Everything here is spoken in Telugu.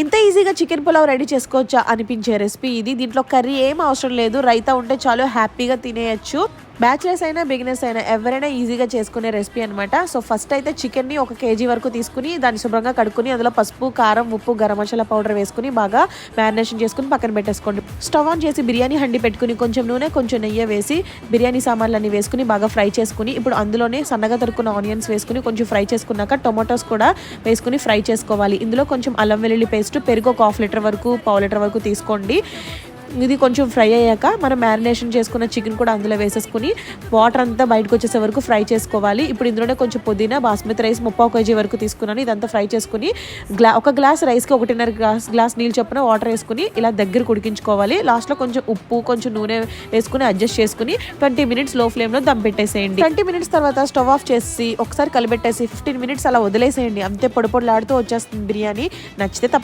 ఇంత ఈజీగా చికెన్ పులావ్ రెడీ చేసుకోవచ్చా అనిపించే రెసిపీ ఇది. దీంట్లో కర్రీ ఏం అవసరం లేదు, రైతా ఉంటే చాలు హ్యాపీగా తినేయచ్చు. బ్యాచిలర్స్ అయినా బిగినర్స్ అయినా ఎవరైనా ఈజీగా చేసుకునే రెసిపీ అనమాట. సో ఫస్ట్ అయితే చికెన్ని 1 kg వరకు తీసుకుని దాన్ని శుభ్రంగా కడుక్కుని అందులో పసుపు, కారం, ఉప్పు, గరం మసాలా పౌడర్ వేసుకుని బాగా మ్యారినేషన్ చేసుకుని పక్కన పెట్టేసుకోండి. స్టవ్ ఆన్ చేసి బిర్యానీ హండి పెట్టుకుని కొంచెం నూనె, కొంచెం నెయ్యి వేసి బిర్యానీ సామాన్లన్నీ వేసుకుని బాగా ఫ్రై చేసుకుని ఇప్పుడు అందులోనే సన్నగా తరుక్కున్న ఆనియన్స్ వేసుకుని కొంచెం ఫ్రై చేసుకున్నాక టొమాటోస్ కూడా వేసుకుని ఫ్రై చేసుకోవాలి. ఇందులో కొంచెం అల్లం వెల్లుల్లి పేస్ట్, పెరుగు 1/2 లీటర్ వరకు, 1/4 లీటర్ వరకు తీసుకోండి. ఇది కొంచెం ఫ్రై అయ్యాక మనం మ్యారినేషన్ చేసుకున్న చికెన్ కూడా అందులో వేసేసుకుని వాటర్ అంతా బయటకు వచ్చేసే వరకు ఫ్రై చేసుకోవాలి. ఇప్పుడు ఇందులోనే కొంచెం పుదీనా, బాస్మతి రైస్ 3/4 kg వరకు తీసుకున్నాను. ఇదంతా ఫ్రై చేసుకుని ఒక గ్లాస్ రైస్కి 1.5 గ్లాస్ నీళ్ళు చొప్పున వాటర్ వేసుకుని ఇలా దగ్గర ఉడికించుకోవాలి. లాస్ట్లో కొంచెం ఉప్పు, కొంచెం నూనె వేసుకుని అడ్జస్ట్ చేసుకుని 20 మినిట్స్ లో ఫ్లేమ్లో దమ్ పెట్టేసేయండి. 20 మినిట్స్ తర్వాత స్టవ్ ఆఫ్ చేసి ఒకసారి కలిపెట్టేసి 15 మినిట్స్ అలా వదిలేసేయండి. అంతే పొడి పొడిలాడుతూ వచ్చేస్తుంది బిర్యానీ. నచ్చితే